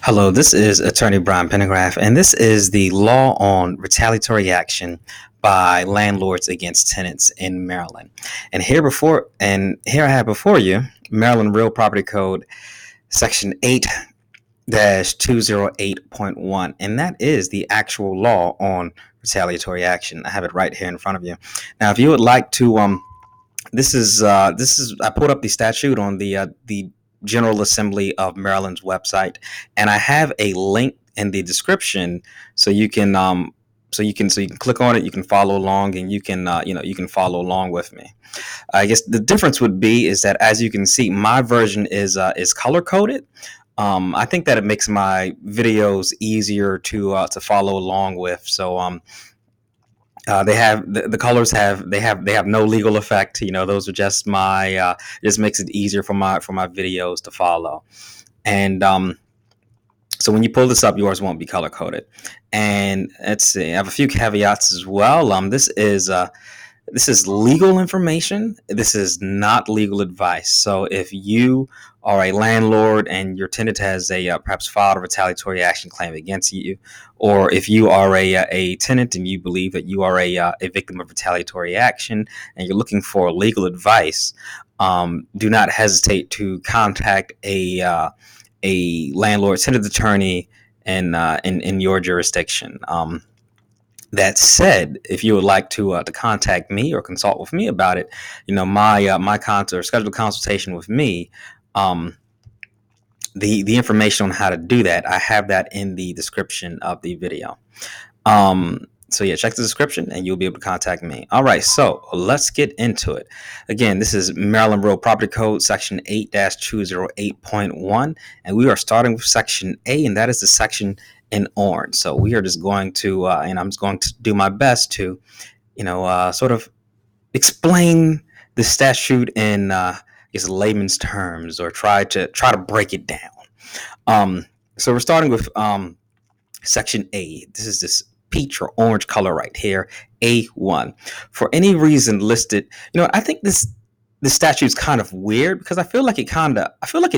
Hello, this is attorney Brian Pendergraft, and this is the law on retaliatory action by landlords against tenants in Maryland. And here I have before you Maryland Real Property Code section 8-208.1, and that is the actual law on retaliatory action. I have it right here in front of you. Now, if you would like to this is I pulled up the statute on the General Assembly of Maryland's website, and I have a link in the description so you can click on it. You can follow along, and you can follow along with me. I guess the difference would be is that, as you can see, my version is color coded. I think that it makes my videos easier to follow along with. So they have the colors have no legal effect. Those are just just makes it easier for my videos to follow. And so when you pull this up, yours won't be color coded. And let's see, I have a few caveats as well. This is legal information. This is not legal advice. So if you are a landlord and your tenant has perhaps filed a retaliatory action claim against you, or if you are a tenant and you believe that you are a victim of retaliatory action and you're looking for legal advice, do not hesitate to contact a landlord-tenant attorney in your jurisdiction. That said, if you would like to contact me or consult with me about it, my scheduled consultation with me, the information on how to do that, I have that in the description of the video. So yeah, check the description and you'll be able to contact me. All right, so let's get into it. Again, this is Maryland Real Property Code section 8-208.1, and we are starting with section A, and that is the section in orange. So we are just going to, and I'm just going to do my best to, sort of explain the statute in layman's terms, or try to break it down. So we're starting with section A. This is this peach or orange color right here, A1. For any reason listed, I think this statute is kind of weird because I feel like it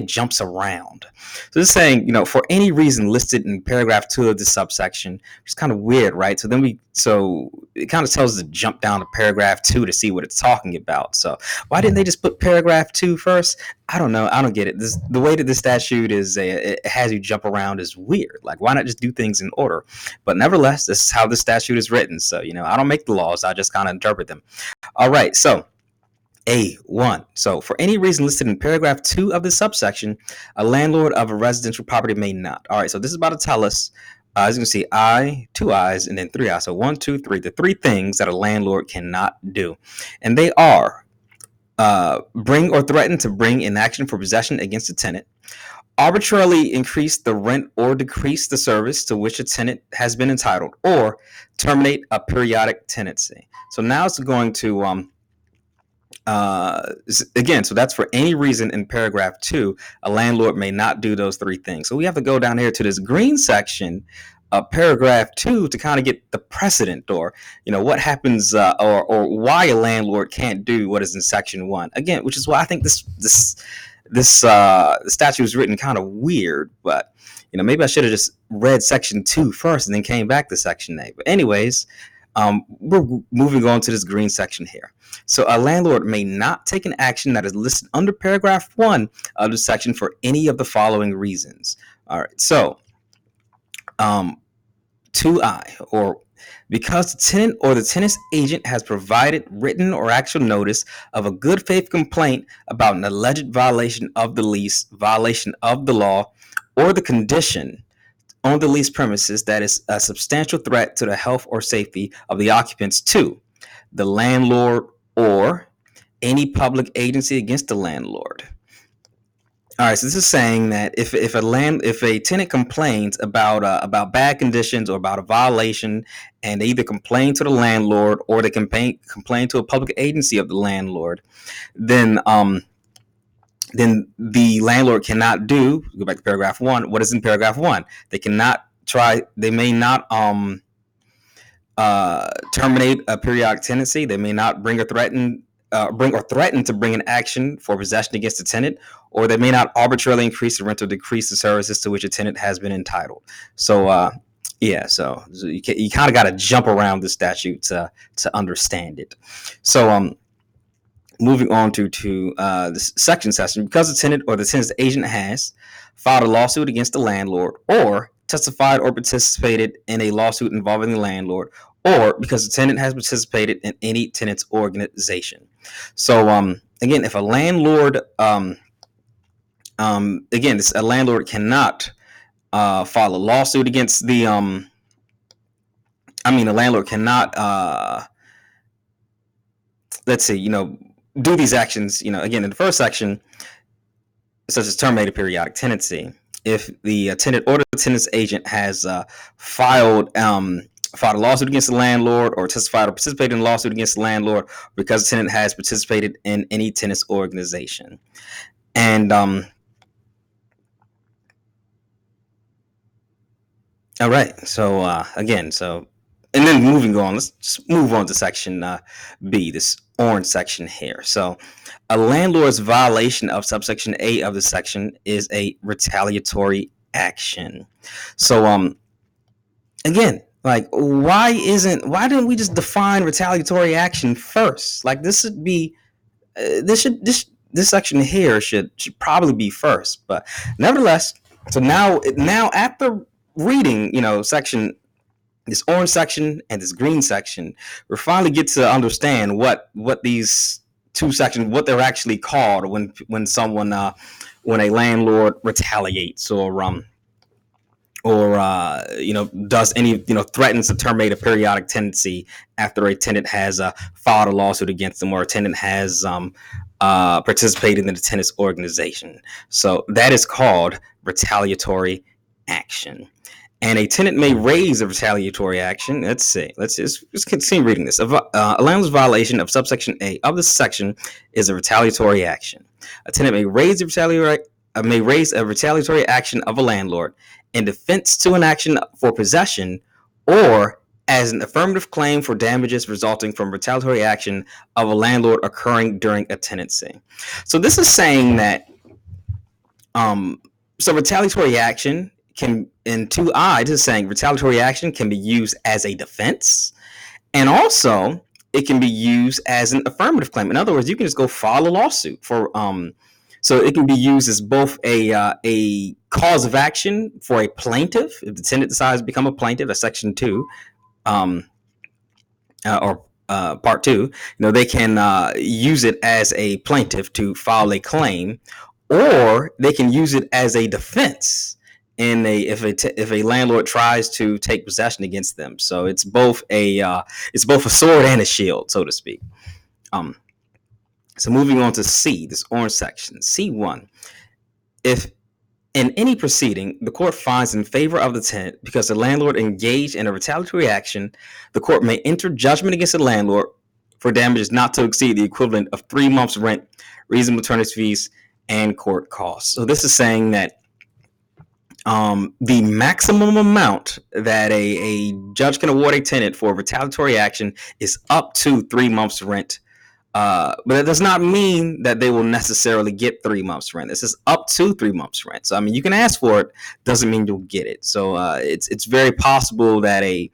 jumps around. So it's saying, for any reason listed in paragraph 2 of the subsection, which is kind of weird, right? So it kind of tells us to jump down to paragraph 2 to see what it's talking about. So why didn't they just put paragraph 2 first? I don't know. I don't get it. The way that the statute is, it has you jump around is weird. Like, why not just do things in order? But nevertheless, this is how the statute is written. So, I don't make the laws. I just kind of interpret them. All right. So A1. So for any reason listed in paragraph 2 of the subsection, a landlord of a residential property may not. All right. So this is about to tell us, as you can see, two I's, and then three I's. So 1, 2, 3, the three things that a landlord cannot do. And they are bring or threaten to bring in action for possession against a tenant, arbitrarily increase the rent or decrease the service to which a tenant has been entitled, or terminate a periodic tenancy. So now it's going to again, so that's for any reason in paragraph 2, a landlord may not do those three things. So we have to go down here to this green section of paragraph 2 to kind of get the precedent, or what happens, or why a landlord can't do what is in section 1. Again, which is why I think this statute is written kind of weird. But maybe I should have just read section 2 first and then came back to section A. But anyways, we're moving on to this green section here. So a landlord may not take an action that is listed under paragraph 1 of the section for any of the following reasons. All right. So 2I, or because the tenant or the tenant's agent has provided written or actual notice of a good faith complaint about an alleged violation of the lease, violation of the law, or the condition on the lease premises that is a substantial threat to the health or safety of the occupants, to the landlord or any public agency against the landlord. All right, so this is saying that if a tenant complains about bad conditions or about a violation, and they either complain to the landlord or they complain to a public agency of the landlord, then the landlord cannot do, go back to paragraph 1, what is in paragraph 1. They may not terminate a periodic tenancy. They may not bring or threaten bring or threaten to bring an action for possession against the tenant, or they may not arbitrarily increase the rent or decrease the services to which a tenant has been entitled. So, so you kind of got to jump around the statute to understand it. So, moving on to this section session, because the tenant or the tenant's agent has filed a lawsuit against the landlord, or testified or participated in a lawsuit involving the landlord, or because the tenant has participated in any tenant's organization. So again, if a landlord a landlord cannot file a lawsuit against the a landlord cannot let's see, do these actions, again, in the first section, such as terminated periodic tenancy. If the tenant or the tenant's agent has filed a lawsuit against the landlord, or testified or participated in a lawsuit against the landlord, because the tenant has participated in any tenant's organization. And all right, so and then moving on, let's just move on to section B, this orange section here. So a landlord's violation of subsection A of the section is a retaliatory action. So again, like, why didn't we just define retaliatory action first? Like, this should be this section here should probably be first. But nevertheless, so now after reading, this orange section and this green section, we finally get to understand what these two sections, what they're actually called when a landlord retaliates, or does any, threatens to terminate a periodic tenancy after a tenant has filed a lawsuit against them, or a tenant has participated in the tenant's organization. So that is called retaliatory action. And a tenant may raise a retaliatory action. Let's continue reading this. A landlord's violation of subsection A of this section is a retaliatory action. A tenant may raise a retaliatory action of a landlord in defense to an action for possession, or as an affirmative claim for damages resulting from retaliatory action of a landlord occurring during a tenancy. So this is saying that retaliatory action can, in 2I, this is saying retaliatory action can be used as a defense, and also it can be used as an affirmative claim. In other words, you can just go file a lawsuit for so it can be used as both a cause of action for a plaintiff if the tenant decides to become a plaintiff. That's section 2, or part 2. They can use it as a plaintiff to file a claim, or they can use it as a defense if a landlord tries to take possession against them. So it's both a sword and a shield, so to speak. So moving on to C, this orange section, C1. If in any proceeding the court finds in favor of the tenant because the landlord engaged in a retaliatory action, the court may enter judgment against the landlord for damages not to exceed the equivalent of 3 months' rent, reasonable attorney's fees, and court costs. So this is saying that the maximum amount that a judge can award a tenant for retaliatory action is up to 3 months' rent. But it does not mean that they will necessarily get 3 months' rent. This is up to 3 months' rent. So you can ask for it, doesn't mean you'll get it. So it's very possible that a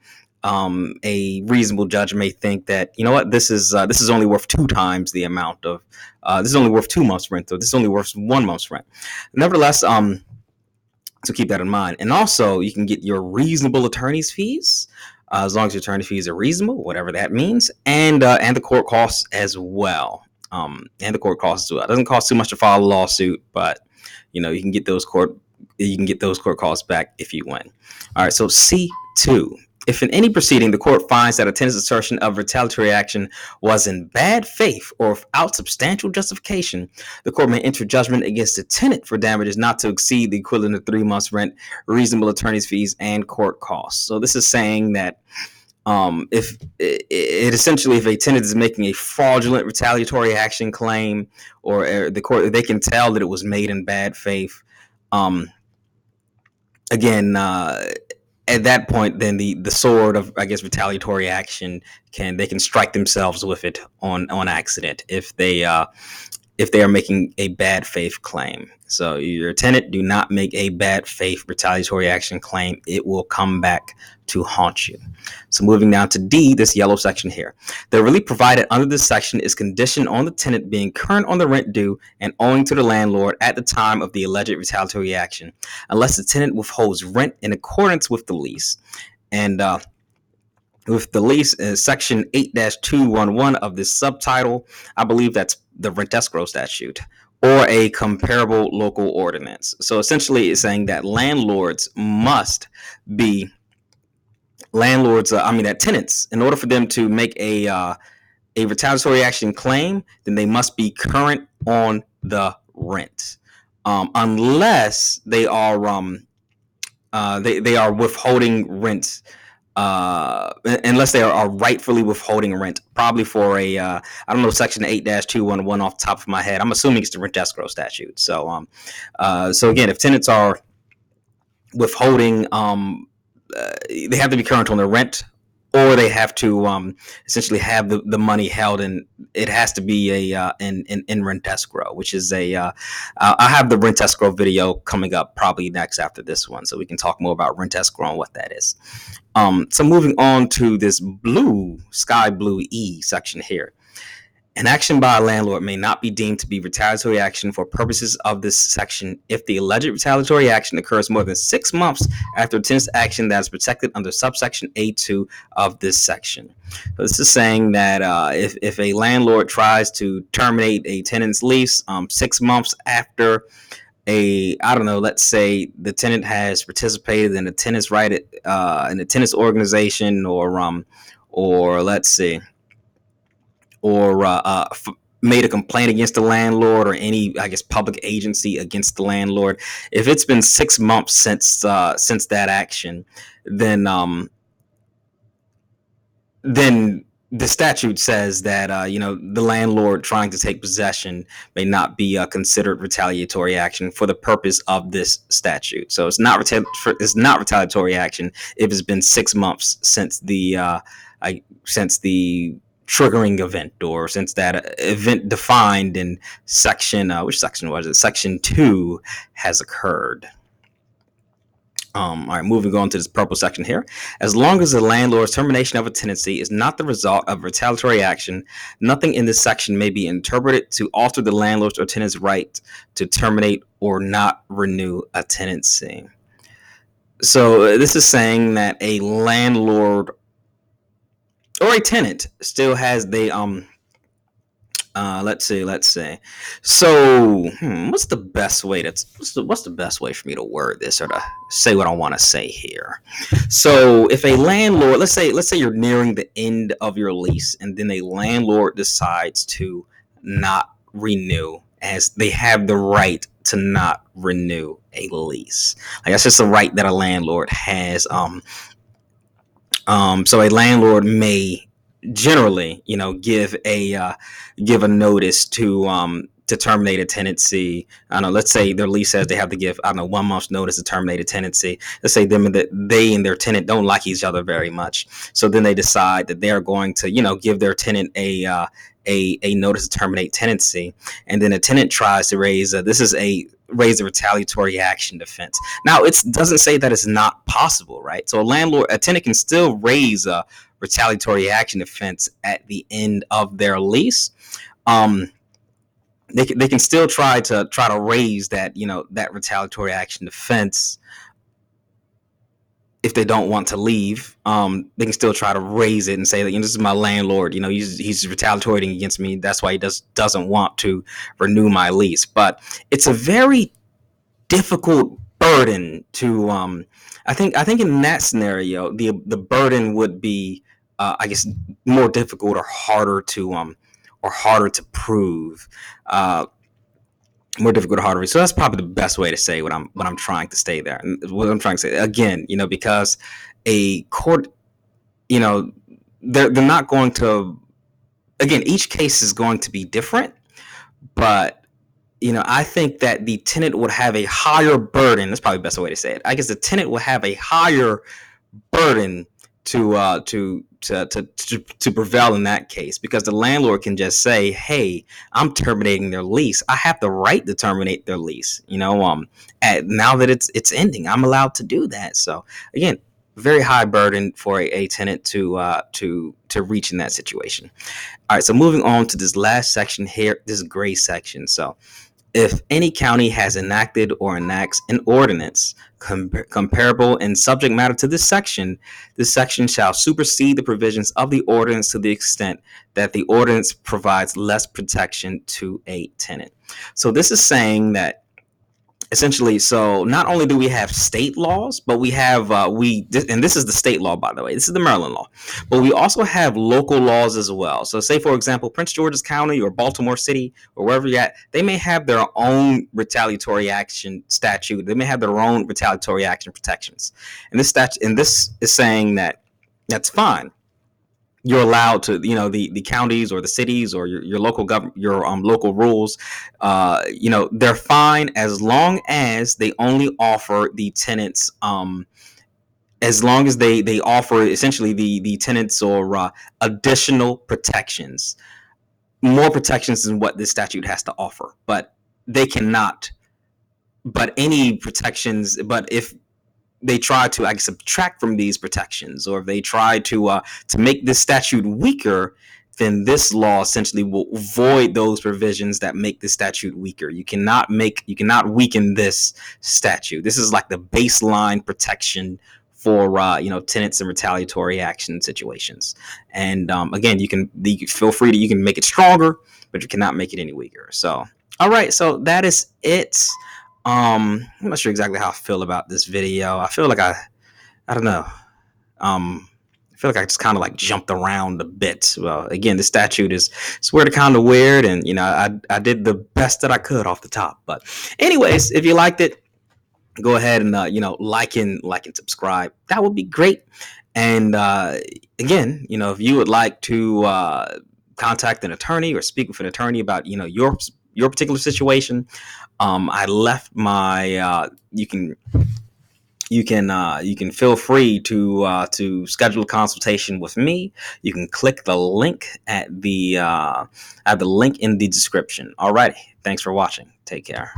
reasonable judge may think that, this is only worth 2 times the amount of this is only worth 2 months' rent, or this is only worth 1 month's rent. Nevertheless, so keep that in mind. And also, you can get your reasonable attorney's fees, as long as your attorney fees are reasonable, whatever that means, and the court costs as well. It doesn't cost too much to file a lawsuit, but you can get those court costs back if you win. All right, so C2. If in any proceeding the court finds that a tenant's assertion of retaliatory action was in bad faith or without substantial justification, the court may enter judgment against the tenant for damages not to exceed the equivalent of 3 months' rent, reasonable attorney's fees, and court costs. So this is saying that if a tenant is making a fraudulent retaliatory action claim, or the court, they can tell that it was made in bad faith, at that point, then the sword of, I guess, retaliatory action can strike themselves with it on accident if they are making a bad faith claim. So your tenant, do not make a bad faith retaliatory action claim. It will come back to haunt you. So moving down to D, this yellow section here. The relief provided under this section is conditioned on the tenant being current on the rent due and owing to the landlord at the time of the alleged retaliatory action, unless the tenant withholds rent in accordance with the lease. And with the lease, section 8-211 of this subtitle, I believe that's the rent escrow statute or a comparable local ordinance. So essentially, it's saying that landlords must be that tenants, in order for them to make a retaliatory action claim, then they must be current on the rent, unless they are they are withholding rent, unless they are rightfully withholding rent, probably for a I don't know, section 8-211 off the top of my head. I'm assuming it's the rent escrow statute. So again, if tenants are withholding, they have to be current on their rent, or they have to essentially have the money held, and it has to be in rent escrow, which is I have the rent escrow video coming up probably next after this one, so we can talk more about rent escrow and what that is. So moving on to this sky blue E section here. An action by a landlord may not be deemed to be retaliatory action for purposes of this section if the alleged retaliatory action occurs more than 6 months after a tenant's action that is protected under subsection A2 of this section. So this is saying that if a landlord tries to terminate a tenant's lease 6 months after let's say the tenant has participated in a tenant's right in a tenant's organization, or let's see, or made a complaint against the landlord, or any, I guess, public agency against the landlord. If it's been 6 months since that action, then the statute says that the landlord trying to take possession may not be considered retaliatory action for the purpose of this statute. So it's not retaliatory action if it's been 6 months since the triggering event, or since that event defined in section which section was it? Section 2 has occurred. All right, moving on to this purple section here. As long as the landlord's termination of a tenancy is not the result of retaliatory action, nothing in this section may be interpreted to alter the landlord's or tenant's right to terminate or not renew a tenancy. So this is saying that a landlord or a tenant still has let's see. So, what's the best way for me to word this, or to say what I want to say here? So, if a landlord, let's say you're nearing the end of your lease, and then a landlord decides to not renew, as they have the right to not renew a lease. Like, that's just a right that a landlord has. So a landlord may generally, give a notice to terminate a tenancy. I don't know, let's say their lease says they have to give, 1 month's notice to terminate a tenancy. Let's say they and their tenant don't like each other very much. So then they decide that they're going to, give their tenant a notice to terminate tenancy. And then a tenant tries to raise a retaliatory action defense. Now, it doesn't say that it's not possible, right? So a tenant can still raise a retaliatory action defense at the end of their lease. They can still try to raise that, that retaliatory action defense. If they don't want to leave, they can still try to raise it and say that, this is my landlord, he's retaliating against me. That's why he doesn't want to renew my lease. But it's a very difficult burden to, I think in that scenario, the burden would be, I guess, more difficult or harder to prove. More difficult or harder. So that's probably the best way to say what I'm trying to say there. And what I'm trying to say again, because a court, they're not going to. Again, each case is going to be different, but I think that the tenant would have a higher burden. That's probably the best way to say it. I guess the tenant will have a higher burden to prevail in that case, because the landlord can just say, hey, I'm terminating their lease. I have the right to terminate their lease, now that it's ending, I'm allowed to do that. So again, very high burden for a tenant to reach in that situation. All right, so moving on to this last section here, this gray section. So if any county has enacted or enacts an ordinance comparable in subject matter to this section shall supersede the provisions of the ordinance to the extent that the ordinance provides less protection to a tenant. So this is saying that essentially, so not only do we have state laws, but we have and this is the state law, by the way, this is the Maryland law, but we also have local laws as well. So say, for example, Prince George's County or Baltimore City or wherever you're at, they may have their own retaliatory action statute. They may have their own retaliatory action protections, and this is saying that that's fine. You're allowed to, the counties or the cities or your local government, your local rules, they're fine as long as they only offer the tenants, as long as they offer essentially the tenants or additional protections, more protections than what this statute has to offer. But they cannot, but any protections, but if they try to subtract from these protections, or if they try to make this statute weaker, then this law essentially will void those provisions that make the statute weaker. You cannot weaken this statute. This is like the baseline protection for tenants and retaliatory action situations. And again, you can feel free to, you can make it stronger, but you cannot make it any weaker. So all right, so that is it. I'm not sure exactly how I feel about this video. I feel like I don't know. I feel like I just kind of like jumped around a bit. Well, again, the statute is sort of kind of weird, and I did the best that I could off the top. But anyways, if you liked it, go ahead and like and subscribe. That would be great. And again, if you would like to contact an attorney or speak with an attorney about your particular situation, I left my you can feel free to schedule a consultation with me. You can click the link at the link in the description. All righty, thanks for watching. Take care.